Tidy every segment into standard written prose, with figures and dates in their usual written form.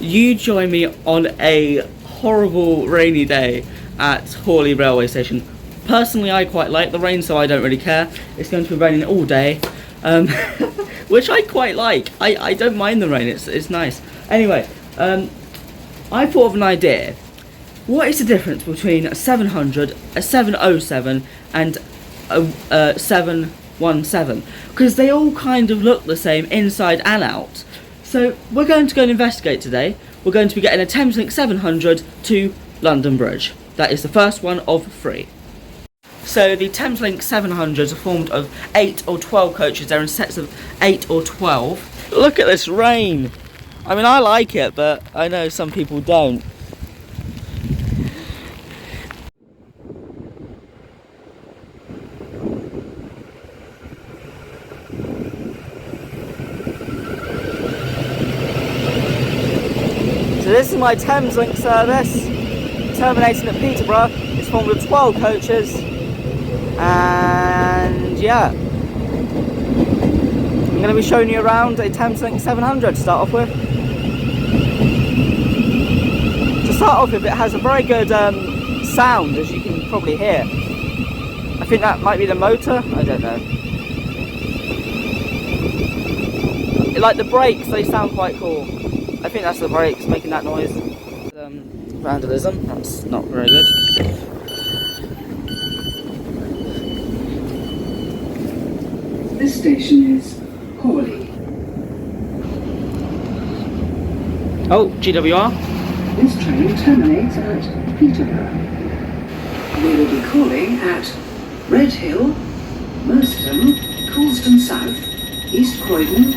you join me on a horrible rainy day at Horley railway station. Personally, I quite like the rain, so I don't really care. It's going to be raining all day, which I quite like. I don't mind the rain, it's nice. Anyway, I thought of an idea. What is the difference between a 700, a 707 and a 717? Because they all kind of look the same inside and out. So we're going to go and investigate today. We're going to be getting a Thameslink 700 to London Bridge. That is the first one of 3. So the Thameslink 700s are formed of 8 or 12 coaches. They're in sets of 8 or 12. Look at this rain. I mean, I like it, but I know some people don't. So this is my Thameslink service, terminating at Peterborough. It's formed of 12 coaches, and yeah, I'm going to be showing you around a Thameslink 700 to start off with. To start off with, it has a very good sound, as you can probably hear. I think that might be the motor, I don't know. Like the brakes, they sound quite cool. I think that's the brakes making that noise. Vandalism, that's not very good. This station is Horley. Oh, GWR. This train terminates at Peterborough. We will be calling at Red Hill, Merstham, Coulston South, East Croydon,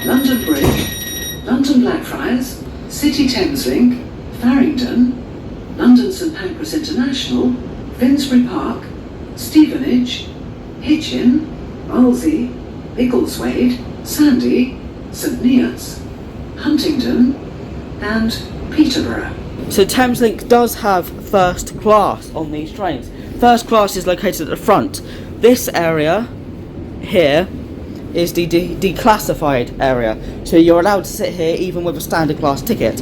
London Bridge, London Blackfriars, City Thameslink, Farringdon, London St Pancras International, Finsbury Park, Stevenage, Hitchin, Molesey, Biggleswade, Sandy, St Neots, Huntingdon and Peterborough. So Thameslink does have first class on these trains. First class is located at the front. This area here is the declassified area, so you're allowed to sit here even with a standard class ticket.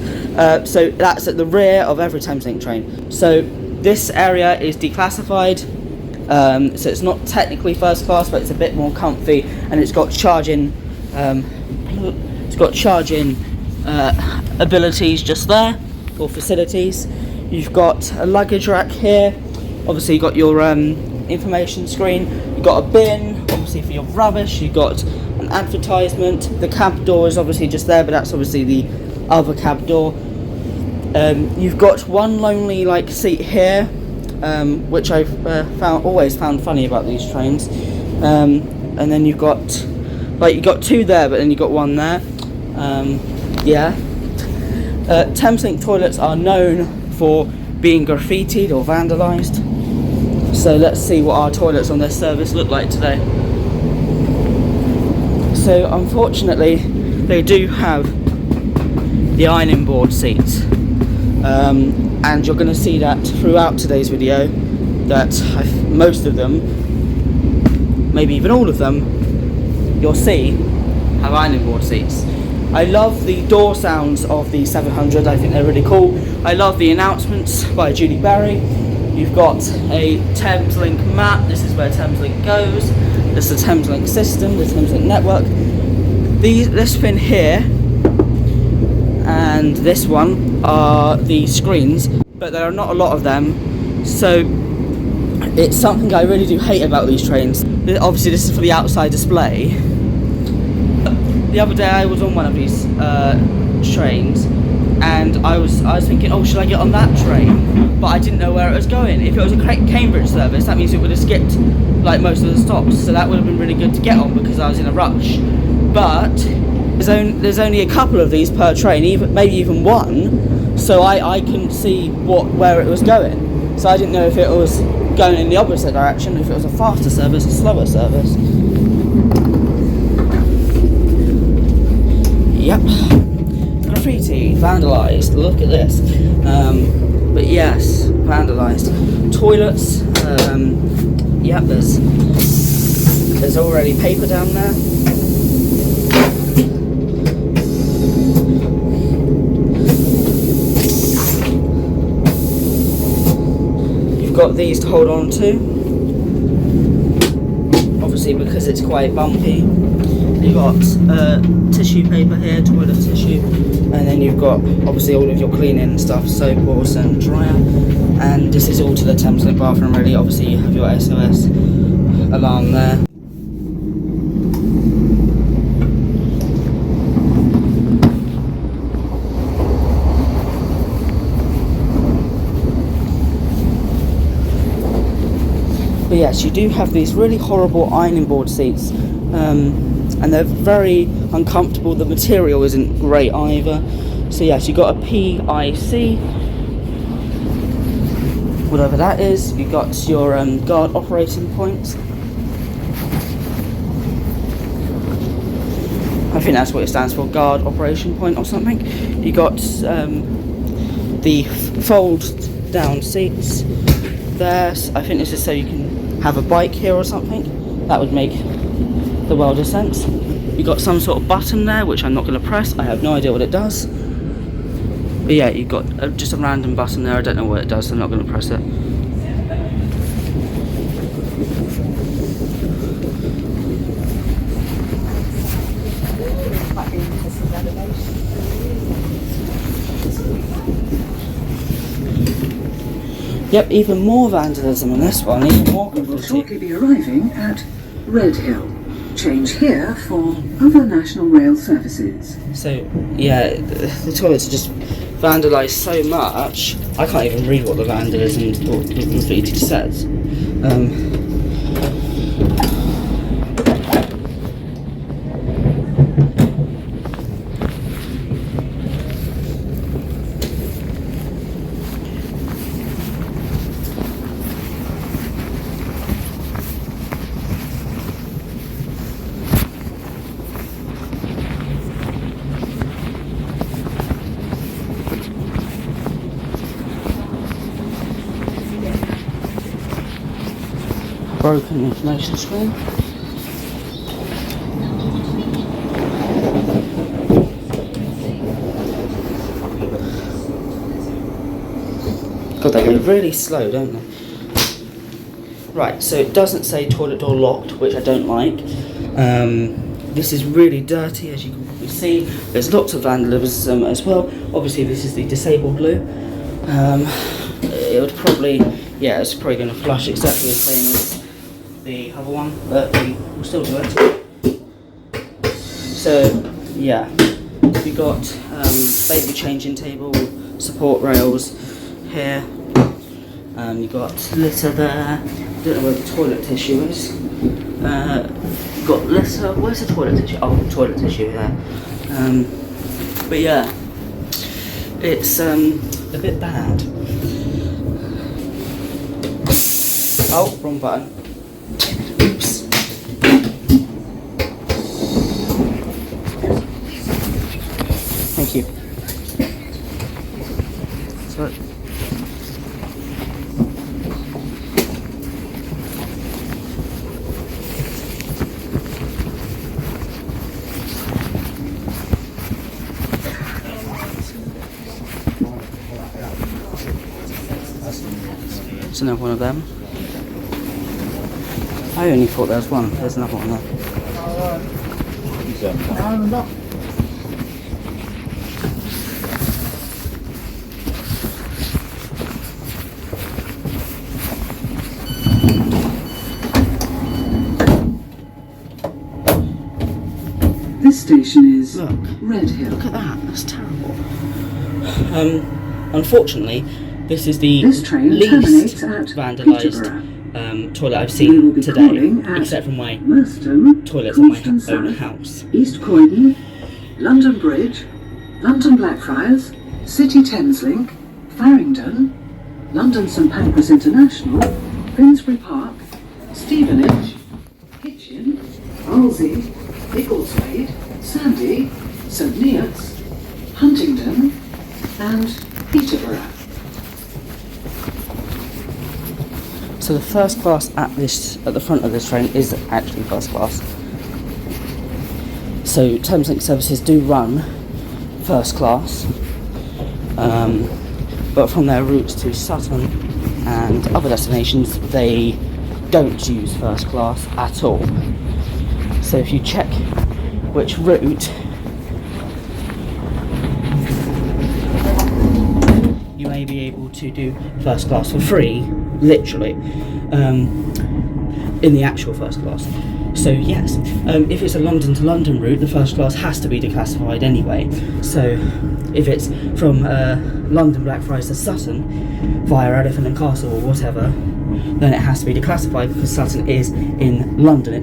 So that's at the rear of every Thameslink train. So this area is declassified, so it's not technically first class, but it's a bit more comfy, and it's got charging abilities just there, or facilities. You've got a luggage rack here. Obviously you've got your information screen. You've got a bin, obviously for your rubbish. You've got an advertisement. The cab door is obviously just there, but that's obviously the other cab door. You've got one lonely seat here, which I've always found funny about these trains. And then you've got 2 there, but then you've got 1 there. Yeah. Thameslink toilets are known for being graffitied or vandalised. So let's see what our toilets on this service look like today. So unfortunately, they do have the ironing board seats, and you're going to see that throughout today's video, that most of them, maybe even all of them, you'll see have ironing board seats. I love the door sounds of the 700, I think they're really cool. I love the announcements by Julie Berry. You've got a Thameslink map. This is where Thameslink goes. This is the Thameslink system, the Thameslink network. This pin here and this one are the screens, but there are not a lot of them. So it's something I really do hate about these trains. Obviously this is for the outside display. The other day I was on one of these trains, and I was thinking, oh, should I get on that train? But I didn't know where it was going. If it was a Cambridge service, that means it would have skipped most of the stops, so that would have been really good to get on because I was in a rush. But there's only a couple of these per train, maybe even 1, so I couldn't see where it was going. So I didn't know if it was going in the opposite direction, if it was a faster service, a slower service. Yep. Graffiti, vandalised, look at this. But yes, vandalised. Toilets, yep, there's already paper down there. got these to hold on to, obviously because it's quite bumpy. You've got tissue paper here, toilet tissue, and then you've got obviously all of your cleaning stuff, soap, water and dryer, and this is all to the Thameslink bathroom really. Obviously you have your SOS alarm there. But yes, you do have these really horrible ironing board seats, and they're very uncomfortable. The material isn't great either. So yes, you've got a PIC, whatever that is. You've got your guard operating points. I think that's what it stands for, guard operation point or something. You got the fold down seats there. I think this is so you can have a bike here or something. That would make the world of sense. You got some sort of button there which I'm not going to press. I have no idea what it does. But yeah, you've got just a random button there. I don't know what it does, so I'm not going to press it. Yep, even more vandalism in this one, even more graffiti. Will shortly be arriving at Red Hill. Change here for other National Rail services. So, yeah, the toilets are just vandalised so much, I can't even read what the vandalism or the graffiti says. Broken information screen. God, they go really slow, don't they? Right, so it doesn't say toilet door locked, which I don't like. This is really dirty, as you can probably see. There's lots of vandalism as well. Obviously, this is the disabled loo. It would probably, yeah, it's probably going to flush exactly the same as the other one, but we'll still do it. So yeah, we got baby changing table, support rails here. You got litter there. Don't know where the toilet tissue is. Got litter. Where's the toilet tissue? Oh, toilet tissue there. But yeah, it's a bit bad. Oh, wrong button. Oops. Thank you. Sorry. It's another one of them. I only thought there was one. There's another one there. This station is Look. Red Hill. Look at that. That's terrible. Unfortunately, this is the This train least terminates at vandalised Peterborough. Toilet I've We will seen be today, calling at except for my Merstham, toilets at my Coulston own South, house. East Croydon, London Bridge, London Blackfriars, City Thameslink, Farringdon, London St Pancras International, Finsbury Park, Stevenage, Hitchin, Halsey, Biggleswade, Sandy, St Neots, Huntingdon, and Peterborough. So the first class at the front of this train is actually first class. So Thameslink services do run first class, but from their routes to Sutton and other destinations they don't use first class at all. So if you check which route, you may be able to do first class for free, literally, in the actual first class. So yes, if it's a London to London route, the first class has to be declassified anyway. So if it's from London Blackfriars to Sutton via Elephant and Castle or whatever, then it has to be declassified because Sutton is in London.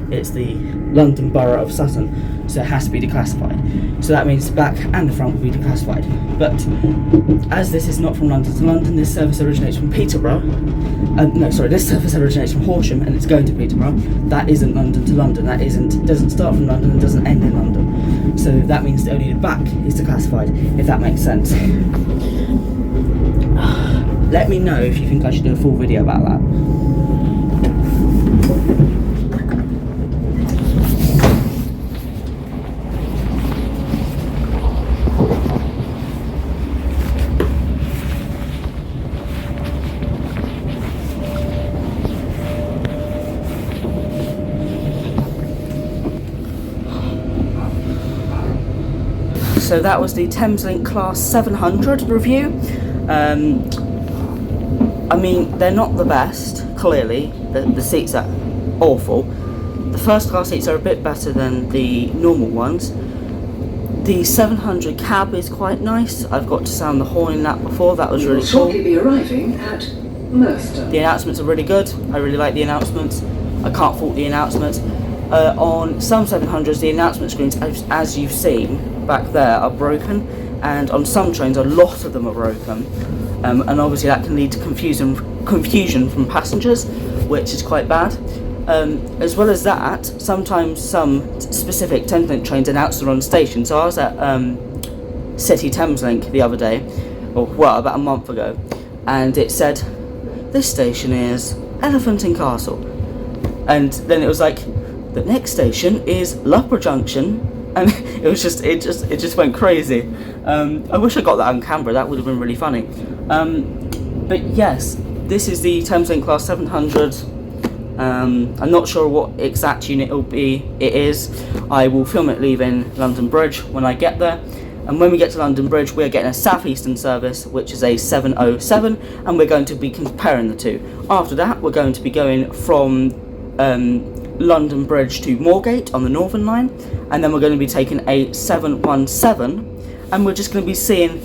It's the London Borough of Sutton, so it has to be declassified. So that means the back and the front will be declassified. But as this is not from London to London, this service originates from Peterborough. This service originates from Horsham and it's going to Peterborough. That isn't London to London. That doesn't start from London and doesn't end in London. So that means that only the back is declassified, if that makes sense. Let me know if you think I should do a full video about that. So that was the Thameslink Class 700 review. I mean, they're not the best, clearly. The seats are awful. The first class seats are a bit better than the normal ones. The 700 cab is quite nice. I've got to sound the horn in that before. That was really cool. Shortly be arriving at Merster. The announcements are really good. I really like the announcements. I can't fault the announcements. On some 700s, the announcement screens, as you've seen back there, are broken, and on some trains, a lot of them are broken. And obviously that can lead to confusion from passengers, which is quite bad. As well as that, sometimes some specific Thameslink trains announce they're on station. So I was at City Thameslink the other day, about a month ago, and it said, this station is Elephant and Castle. And then it was like, the next station is Loughborough Junction, and it just went crazy. I wish I got that on camera. That would have been really funny. But yes, this is the Thameslink Class 700. I'm not sure what exact unit it is. I will film it leaving London Bridge when I get there. And when we get to London Bridge, we're getting a Southeastern service, which is a 707, and we're going to be comparing the two. After that, we're going to be going from London Bridge to Moorgate on the Northern Line, and then we're going to be taking a 717, and we're just going to be seeing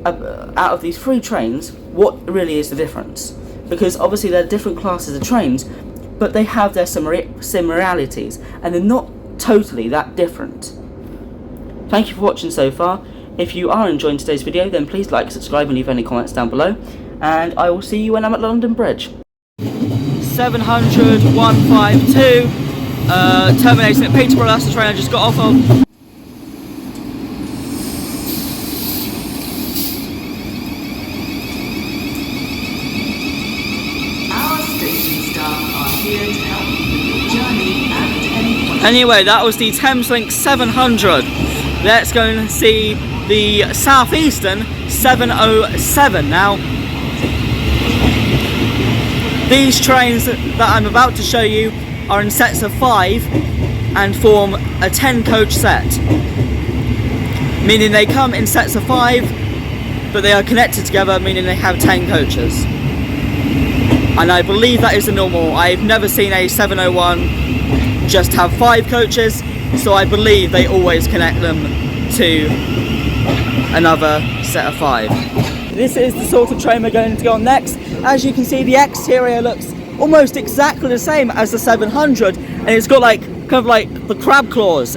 out of these three trains what really is the difference, because obviously they're different classes of trains, but they have their similarities, and they're not totally that different. Thank you for watching so far. If you are enjoying today's video, then please like, subscribe, and leave any comments down below, and I will see you when I'm at London Bridge. 700 152, terminating at Peterborough. That's the train I just got off of. Our station staff are here to help you with your journey at any point. Anyway, that was the Thameslink 700. Let's go and see the Southeastern 707 now. These trains that I'm about to show you are in sets of 5 and form a 10 coach set, meaning they come in sets of 5 but they are connected together, meaning they have 10 coaches, and I believe that is the normal. I've never seen a 701 just have 5 coaches, so I believe they always connect them to another set of 5. This is the sort of train we're going to go on next. As you can see, the exterior looks almost exactly the same as the 700, and it's got kind of like the crab claws.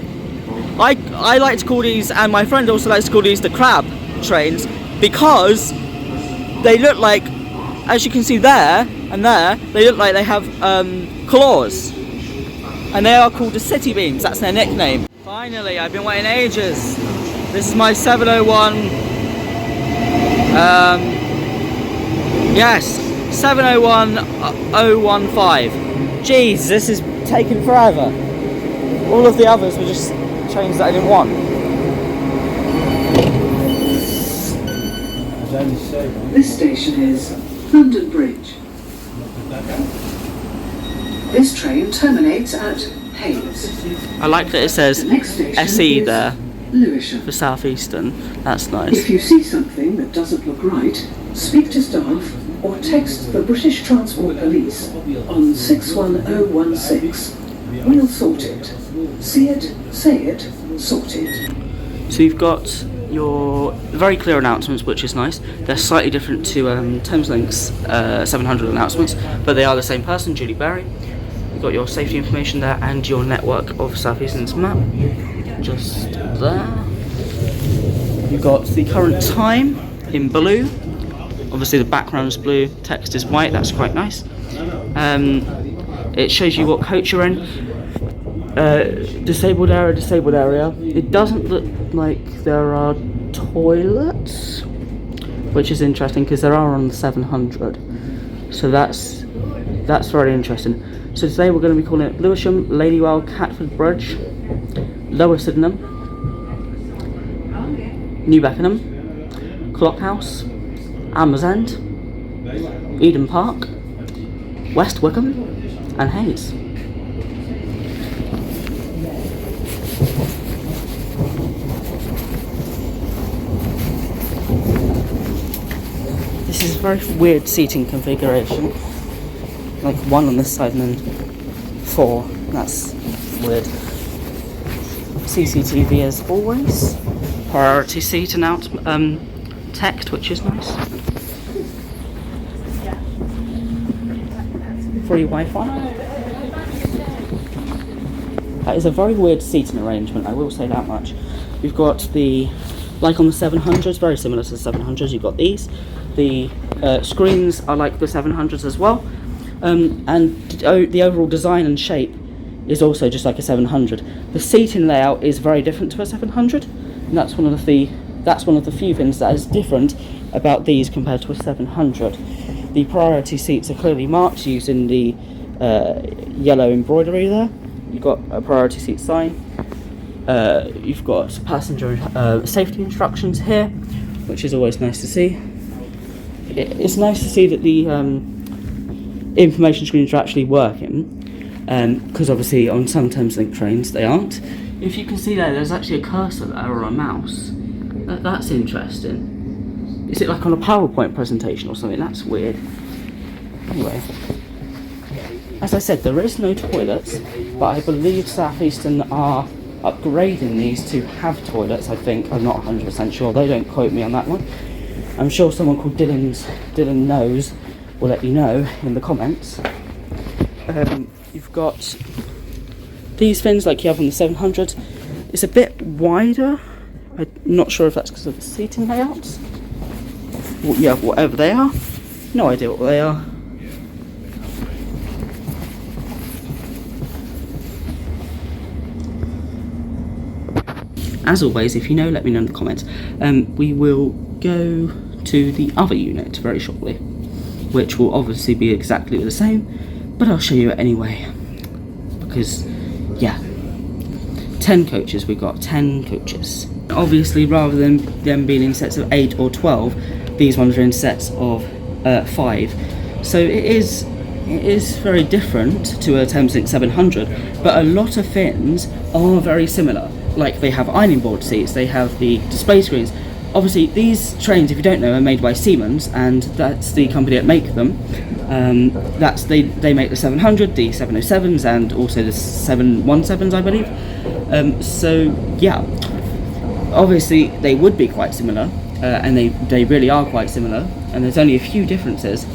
I like to call these, and my friend also likes to call these, the crab trains, because they look like, as you can see there and there, they look like they have claws, and they are called the City Beams. That's their nickname. Finally, I've been waiting ages. This is my 701. Yes, 701015. Jeez, this is taking forever. All of the others were just trains that I didn't want. This station is London Bridge. This train terminates at Hayes. I like that it says The next station SE is there Lewisham. for Southeastern. That's nice. If you see something that doesn't look right, speak to staff or text the British Transport Police on 61016. We'll sort it. See it, say it, sort it. So you've got your very clear announcements, which is nice. They're slightly different to Thameslink's 700 announcements, but they are the same person, Julie Berry. You've got your safety information there and your network of Southeastern's map, just there. You've got the current time in blue. Obviously the background is blue, text is white, that's quite nice. It shows you what coach you're in. Disabled area. It doesn't look like there are toilets, which is interesting because there are on the 700. So that's very interesting. So today we're going to be calling it Lewisham, Ladywell, Catford Bridge, Lower Sydenham, New Beckenham, Clockhouse, Ammersend, Eden Park, West Wickham and Hayes. This is a very weird seating configuration. Like one on this side and then 4. That's weird. CCTV as always. Priority seat text, which is nice. Free Wi-Fi. That is a very weird seating arrangement, I will say that much. You've got the, like on the 700s, very similar to the 700s, you've got these. The screens are like the 700s as well. And the overall design and shape is also just like a 700. The seating layout is very different to a 700, and that's one of the few things that is different about these compared to a 700. The priority seats are clearly marked using the yellow embroidery there. You've got a priority seat sign. You've got passenger safety instructions here, which is always nice to see. It's nice to see that the information screens are actually working, because obviously on some Thameslink trains they aren't. If you can see there's actually a cursor there or a mouse. That's interesting. Is it like on a PowerPoint presentation or something? That's weird. Anyway, as I said, there is no toilets, but I believe Southeastern are upgrading these to have toilets, I think. I'm not 100% sure. They don't quote me on that one. I'm sure someone called Dylan knows, will let you know in the comments. You've got these fins like you have on the 700s. It's a bit wider. I'm not sure if that's because of the seating layouts. Well, yeah, whatever they are. No idea what they are. As always, if you know, let me know in the comments. We will go to the other unit very shortly, which will obviously be exactly the same, but I'll show you it anyway, because yeah, 10 coaches. We've got 10 coaches. Obviously, rather than them being in sets of 8 or 12, these ones are in sets of 5, so it is very different to a Thameslink 700, but a lot of fins are very similar. Like, they have ironing board seats, they have the display screens. Obviously, these trains, if you don't know, are made by Siemens, and that's the company that make them. They make the 700, the 707s, and also the 717s, I believe. So yeah, obviously they would be quite similar, and they really are quite similar. And there's only a few differences.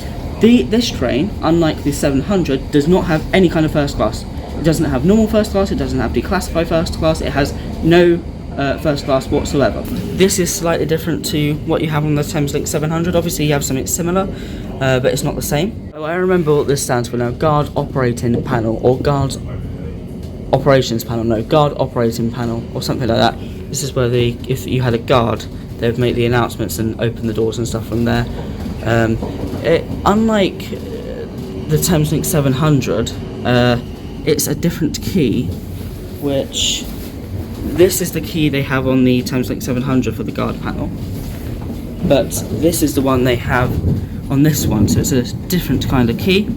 This train, unlike the 700, does not have any kind of first class. It doesn't have normal first class. It doesn't have declassified first class. It has no first class whatsoever. This is slightly different to what you have on the Thameslink 700. Obviously you have something similar, but it's not the same. Oh, I remember what this stands for now. Guard Operating Panel, or Guard Operations Panel, no, Guard Operating Panel, or something like that. This is where if you had a guard, they would make the announcements and open the doors and stuff from there. Unlike the Thameslink 700, it's a different key, which this is the key they have on the Thameslink 700 for the guard panel, but this is the one they have on this one, so it's a different kind of key.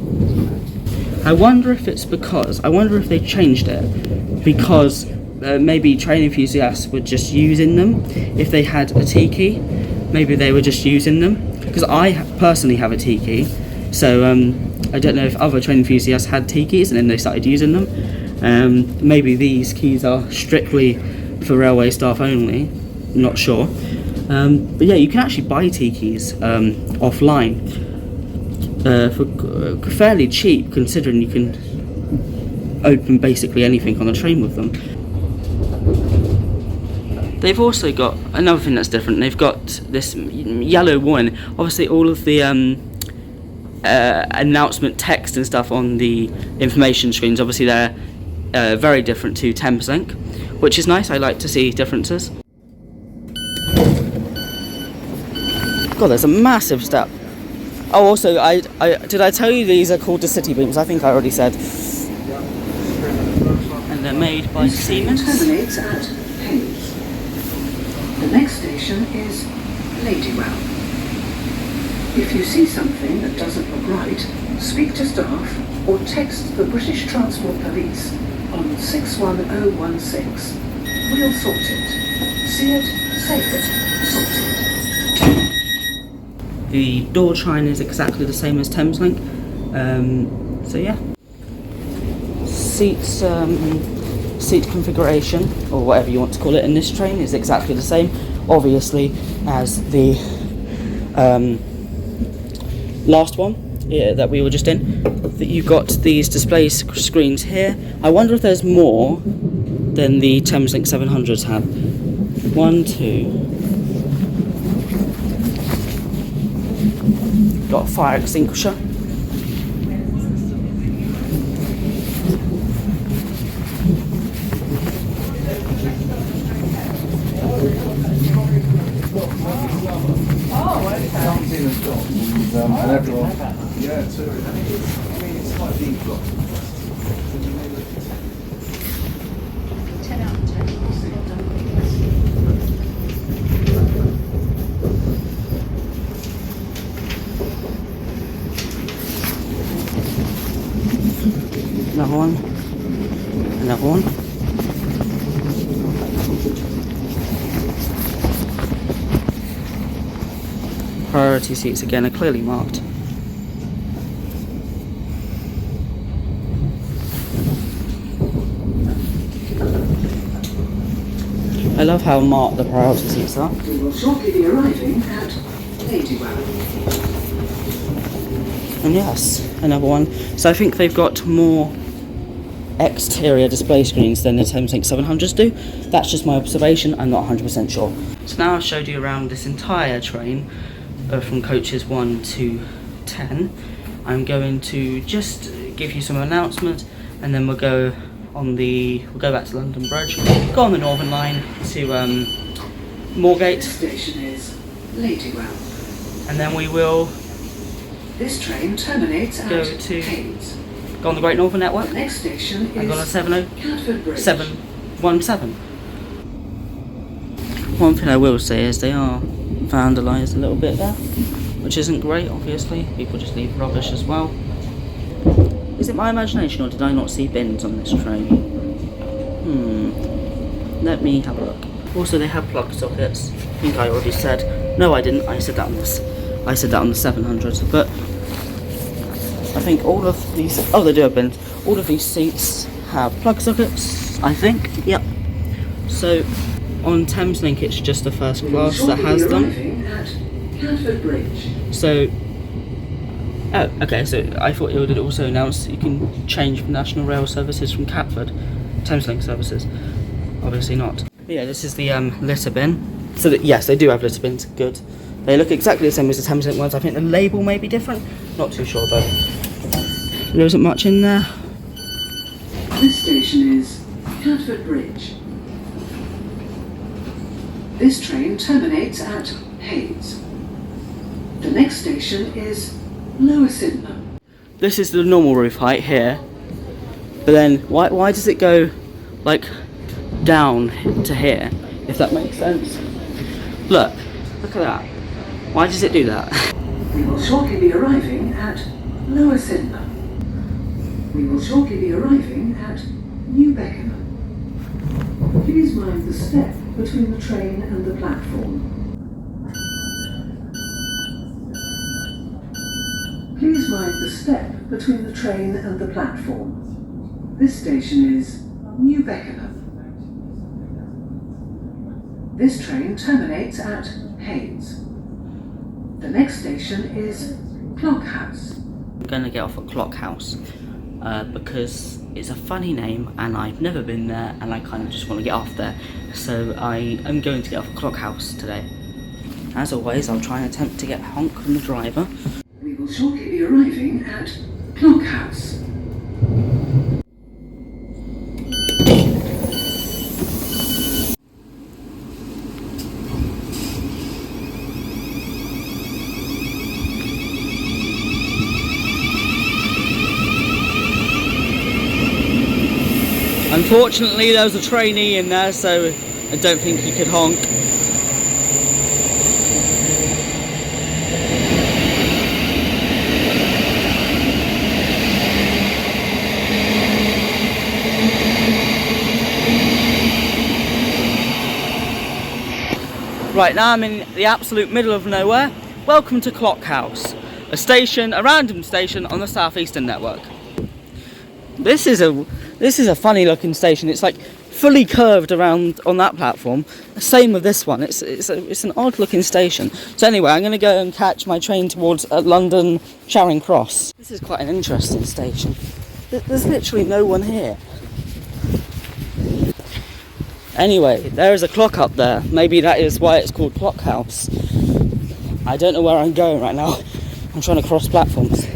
I wonder if they changed it because maybe train enthusiasts were just using them. If they had a T key, maybe they were just using them. Because I personally have a T key, so I don't know if other train enthusiasts had T keys and then they started using them. Maybe these keys are strictly for railway staff only, I'm not sure. But yeah, you can actually buy T keys offline for fairly cheap, considering you can open basically anything on a train with them. They've also got another thing that's different. They've got this yellow one. Obviously, all of the announcement text and stuff on the information screens, obviously they're very different to Thameslink, which is nice. I like to see differences. God, there's a massive step. Oh, also, did I tell you these are called the city beams? I think I already said. And they're made by Siemens. Terminates at Hayes. The next station is Ladywell. If you see something that doesn't look right, speak to staff or text the British Transport Police on 61016. We'll sort it. See it, save it, sort it. The door chine is exactly the same as Thameslink. So yeah. Seat configuration, or whatever you want to call it, in this train is exactly the same, obviously, as the last one that we were just in. That you've got these display screens here. I wonder if there's more than the Thameslink 700s have. 1, 2. Got a fire extinguisher. And everyone, yeah, too. I mean, it's slightly blocked. Another one. Another one. Priority seats again are clearly marked. I love how marked the priority seats are. We will shortly be arriving at Ladywell. And yes, another one. So I think they've got more exterior display screens than the Thameslink 700s do. That's just my observation, I'm not 100% sure. So now I've showed you around this entire train from coaches 1 to 10. I'm going to just give you some announcements and then we'll go back to London Bridge, go on the Northern Line to Moorgate. This station is Ladywell. And then we will This train terminates at Hayes. Go on the Great Northern Network. The next station is and go on 717. Catford Bridge. One thing I will say is they are vandalised a little bit there, which isn't great, obviously. People just leave rubbish as well. Is it my imagination or did I not see bins on this train? Let me have a look. Also, they have plug sockets. I think I already said. No, I didn't. I said that on this. I said that on the 700s, but I think all of these. Oh, they do have bins. All of these seats have plug sockets. I think. Yep. So on Thameslink, it's just the first class that has them. So. Oh, okay, so I thought it would also announce that you can change national rail services from Catford, Thameslink services. Obviously not. But yeah, this is the litter bin. So that, yes, they do have litter bins, good. They look exactly the same as the Thameslink ones. I think the label may be different. Not too sure though. There isn't much in there. This station is Catford Bridge. This train terminates at Hayes. The next station is Lower Sydenham. This is the normal roof height here, but then why does it go like down to here, if that makes sense? Look at that. Why does it do that? We will shortly be arriving at Lower Sidmouth. We will shortly be arriving at New Beckenham. Please mind the step between the train and the platform. Please mind the step between the train and the platform. This station is New Beckenham. This train terminates at Hayes. The next station is Clockhouse. I'm going to get off at Clockhouse because it's a funny name and I've never been there and I kind of just want to get off there. So I am going to get off at Clockhouse today. As always, I'll try and attempt to get a honk from the driver. We will shortly be arriving at Clockhouse. Unfortunately, there was a trainee in there, so I don't think he could honk. Right, now I'm in the absolute middle of nowhere. Welcome to Clockhouse, a random station on the Southeastern network. This is a funny looking station. It's like fully curved around on that platform. Same with this one. It's an odd looking station. So anyway, I'm going to go and catch my train towards London Charing Cross. This is quite an interesting station. There's literally no one here. Anyway, there is a clock up there. Maybe that is why it's called Clockhouse. I don't know where I'm going right now. I'm trying to cross platforms.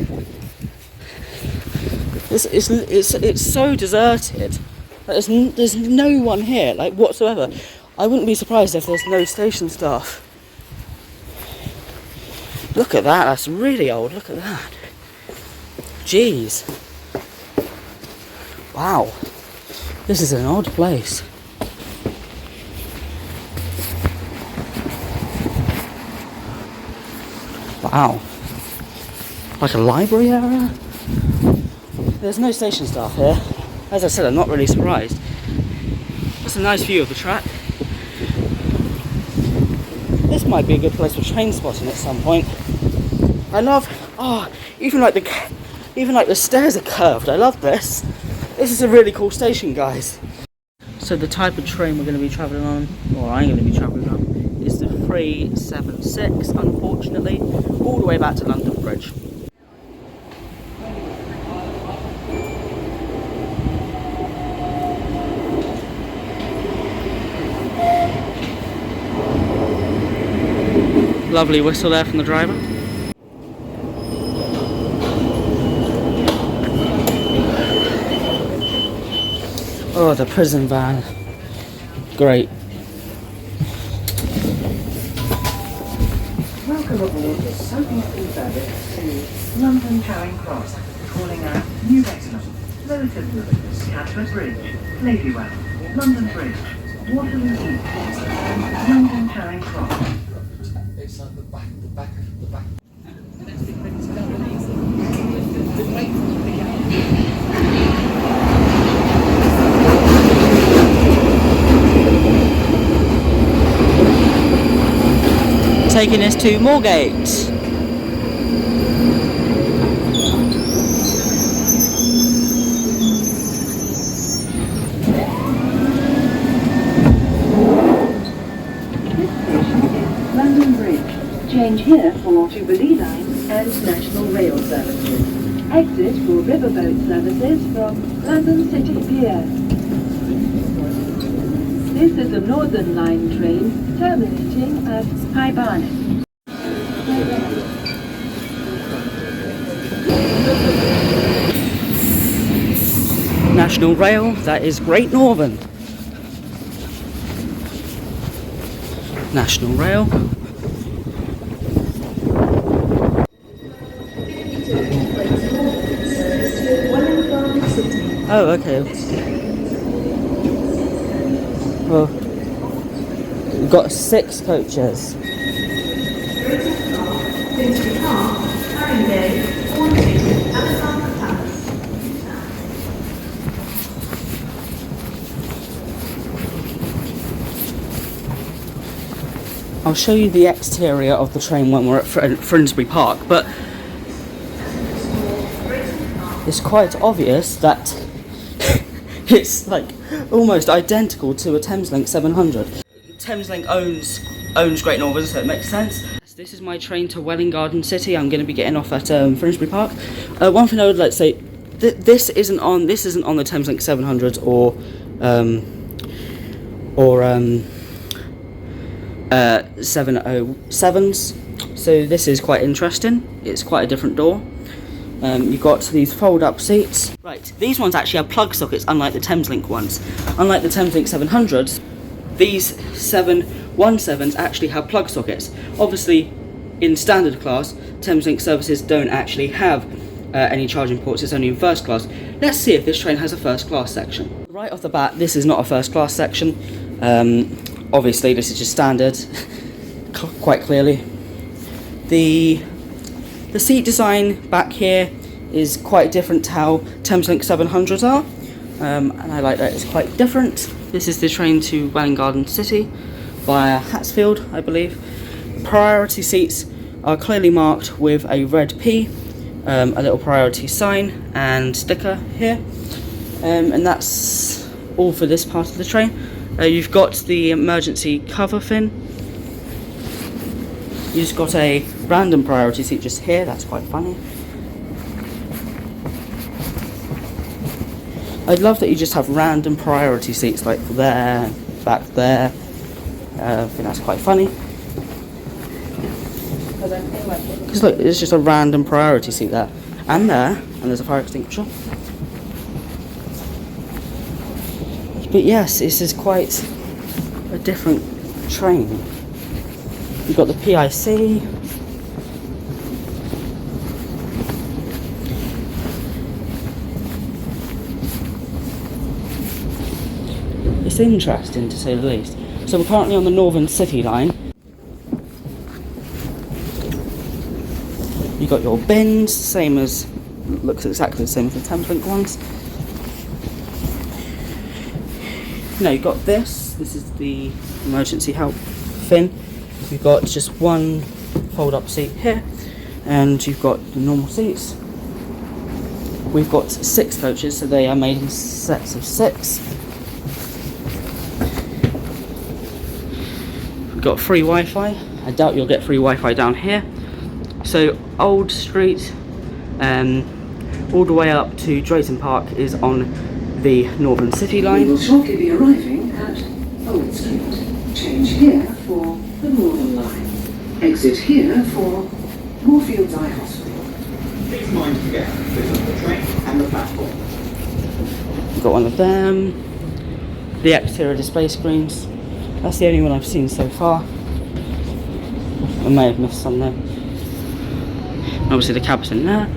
It's so deserted. There's no one here, like, whatsoever. I wouldn't be surprised if there's no station staff. Look at that, that's really old, look at that. Jeez. Wow. This is an odd place. Wow. Like a library area? There's no station staff here. As I said, I'm not really surprised. That's a nice view of the track. This might be a good place for train spotting at some point. I love, even like the stairs are curved. I love this. This is a really cool station, guys. So the type of train we're going to be travelling on, or I'm going to be travelling on, is the 376, unfortunately, all the way back to London Bridge. Lovely whistle there from the driver. Oh, the prison van. Great. Welcome aboard the Southeastern service to London Charing Cross, calling at New Beckenham, Relatively, Catford Bridge, Ladywell, London Bridge, Waterloo Heath, and London Charing Cross. It's like the back. Taking us to Moorgate. London Bridge. Change here for Jubilee Line and National Rail services. Exit for riverboat services from London City Pier. This is a Northern Line train terminating at High Barnet. National Rail, that is Great Northern. National Rail. Oh, okay. Well, we've got 6 coaches. I'll show you the exterior of the train when we're at Finsbury Park, but it's quite obvious that it's like almost identical to a Thameslink 700. Thameslink owns Great Northern, so it makes sense. This is my train to Welwyn Garden City. I'm going to be getting off at Finsbury Park. One thing I would like to say, this isn't on the Thameslink 700s or 707s. So this is quite interesting. It's quite a different door. You've got these fold-up seats. Right, these ones actually have plug sockets, unlike the Thameslink ones. Unlike the Thameslink 700s, these 717s actually have plug sockets. Obviously, in standard class, Thameslink services don't actually have any charging ports. It's only in first class. Let's see if this train has a first class section. Right off the bat, this is not a first class section. Obviously, this is just standard, quite clearly. The seat design back here is quite different to how Thameslink 700s are, and I like that it's quite different. This is the train to Welwyn Garden City via Hatsfield, I believe. Priority seats are clearly marked with a red P, a little priority sign and sticker here, and that's all for this part of the train. You've got the emergency cover fin. You've just got a random priority seat just here, that's quite funny. I'd love that you just have random priority seats like there, back there. I think that's quite funny. Because look, it's just a random priority seat there. And there, and there's a fire extinguisher. But yes, this is quite a different train. You've got the PIC. It's interesting to say the least. So we're currently on the Northern City line. You've got your bins, looks exactly the same as the Thameslink ones. Now you've got this is the emergency help fin. You've got just one fold-up seat here, and you've got the normal seats. We've got 6 coaches, so they are made in sets of 6. We've got free Wi-Fi. I doubt you'll get free Wi-Fi down here. So Old Street, all the way up to Drayton Park is on the Northern City line. We will shortly be arriving at Old Street. Change here for the Northern line. Exit here for Moorfields Eye Hospital. Please mind the gap between the train and the platform. Got one of them. The exterior display screens. That's the only one I've seen so far. I may have missed some there. Obviously the cab's in there.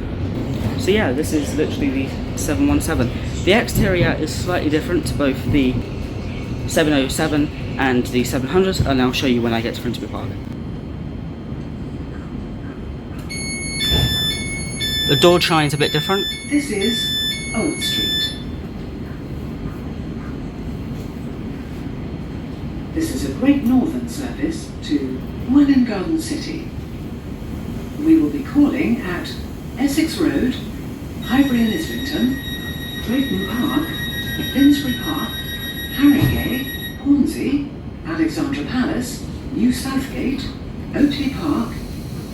So yeah, this is literally the 717. The exterior is slightly different to both the 707 and the 700s, and I'll show you when I get to Finsbury Park. The door chine's a bit different. This is Old Street. This is a Great Northern service to Welwyn Garden City. We will be calling at Essex Road, Highbury and Islington, Drayton Park, Finsbury Park, Harringay, Hornsey, Alexandra Palace, New Southgate, Oakley Park,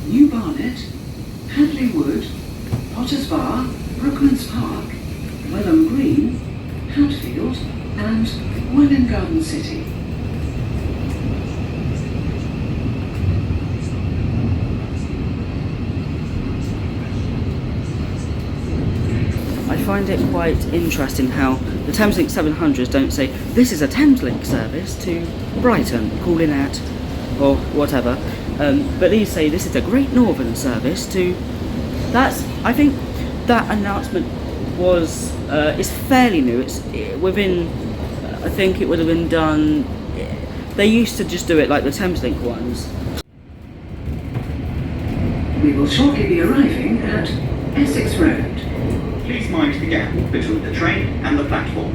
New Barnet, Hadley Wood, Potters Bar, Brooklands Park, Welham Green, Hatfield, and Welwyn Garden City. I find it quite interesting how the Thameslink 700s don't say, this is a Thameslink service to Brighton, call in at, or whatever. But these say this is a Great Northern service to... I think that announcement is fairly new. It's within, I think it would have been done, they used to just do it like the Thameslink ones. We will shortly be arriving at Essex Road. Please mind the gap between the train and the platform.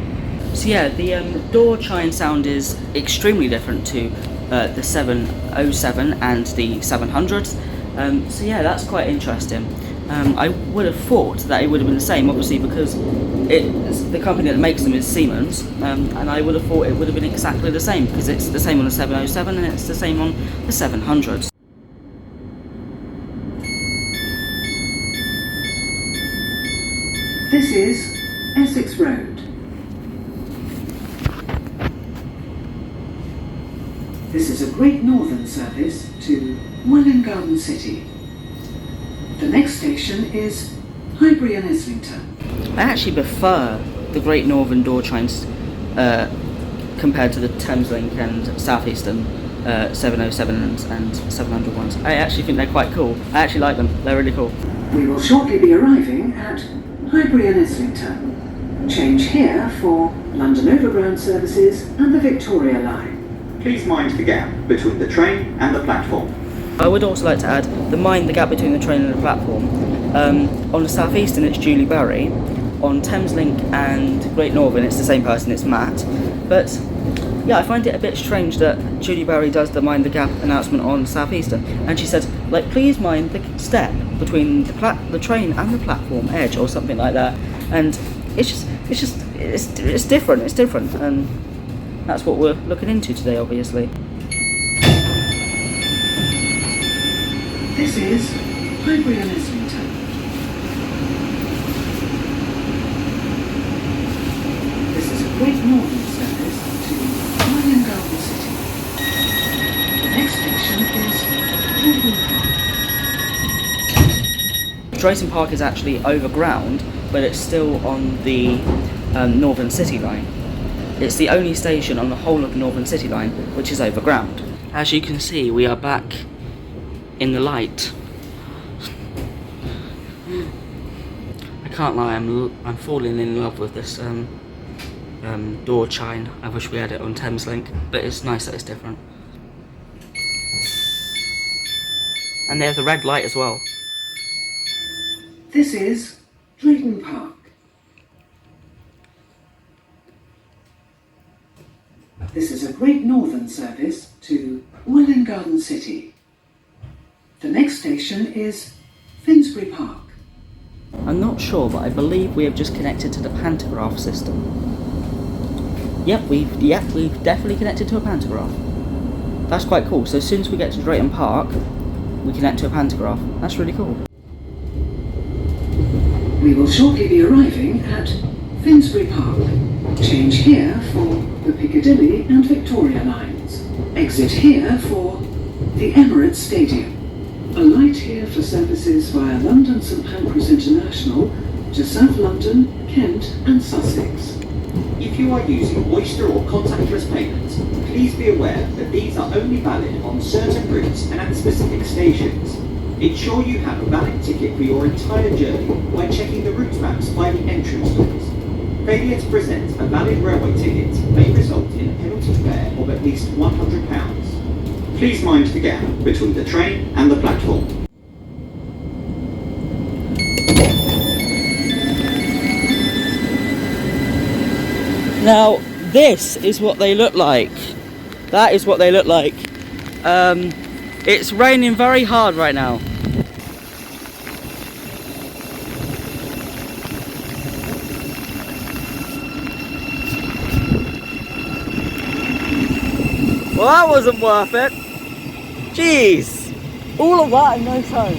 So yeah, the door chime sound is extremely different to the 707 and the 700. So yeah, that's quite interesting. I would have thought that it would have been the same, obviously, because the company that makes them is Siemens, and I would have thought it would have been exactly the same, because it's the same on the 707 and it's the same on the 700. This is Essex Road. This is a Great Northern service to Welwyn Garden City. The next station is Highbury and Islington. I actually prefer the Great Northern door trains compared to the Thameslink and Southeastern 707s and 700 ones. I actually think they're quite cool. I actually like them. They're really cool. We will shortly be arriving at Highbury and Islington. Change here for London Overground services and the Victoria line. Please mind the gap between the train and the platform. I would also like to add mind the gap between the train and the platform. On the Southeastern it's Julie Berry, on Thameslink and Great Northern it's the same person, it's Matt. But yeah, I find it a bit strange that Julie Berry does the mind the gap announcement on Southeastern, and she said, like, please mind the step between the train and the platform edge or something like that. And it's different, and that's what we're looking into today, obviously. This is Highbury and Islington. This is a Great Northern service to Welwyn Garden City. The next station is Drayton Park. Drayton Park is actually overground, but it's still on the Northern City line. It's the only station on the whole of the Northern City line which is overground. As you can see, we are back in the light. I can't lie, I'm falling in love with this door chime. I wish we had it on Thameslink, but it's nice that it's different. And there's a red light as well. This is Drayton Park. This is a Great Northern service to Welwyn Garden City. The next station is Finsbury Park. I'm not sure, but I believe we have just connected to the pantograph system. Yep, we've definitely connected to a pantograph. That's quite cool. So as soon as we get to Drayton Park, we connect to a pantograph. That's really cool. We will shortly be arriving at Finsbury Park. Change here for the Piccadilly and Victoria lines. Exit here for the Emirates Stadium. Alight here for services via London St Pancras International to South London, Kent and Sussex. If you are using Oyster or contactless payments, please be aware that these are only valid on certain routes and at specific stations. Ensure you have a valid ticket for your entire journey by checking the route maps by the entrance doors. Failure to present a valid railway ticket may result in a penalty fare of at least £100. Please mind the gap between the train and the platform. Now, this is what they look like. That is what they look like. It's raining very hard right now. Well, that wasn't worth it. Jeez. All of that in no time.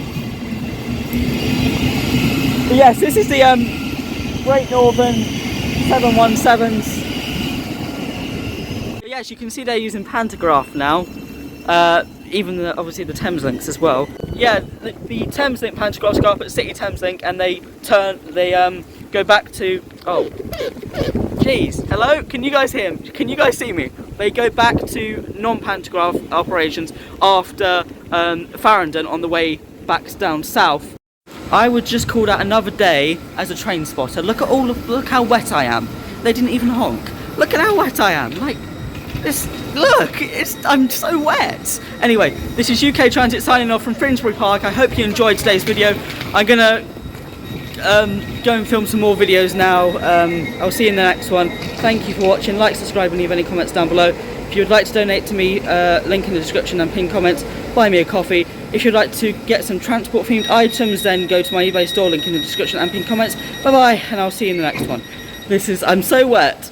But yes, this is the Great Northern 717s. But yes, you can see they're using pantograph now. Even obviously the Thameslink as well. Yeah, the Thameslink pantographs go up at City Thameslink and they go back to, oh, jeez, hello, can you guys hear me? Can you guys see me? They go back to non-pantograph operations after Farringdon on the way back down south. I would just call that another day as a train spotter. Look how wet I am. They didn't even honk. Look at how wet I am. Like, I'm so wet. Anyway, this is UKTransit signing off from Finsbury Park. I hope you enjoyed today's video. I'm gonna go and film some more videos now. I'll see you in the next one. Thank you for watching. Like, subscribe and leave any comments down below. If you'd like to donate to me, link in the description and pinned comments, buy me a coffee. If you'd like to get some transport themed items, then go to my eBay store, link in the description and pinned comments. Bye bye, and I'll see you in the next one. I'm so wet.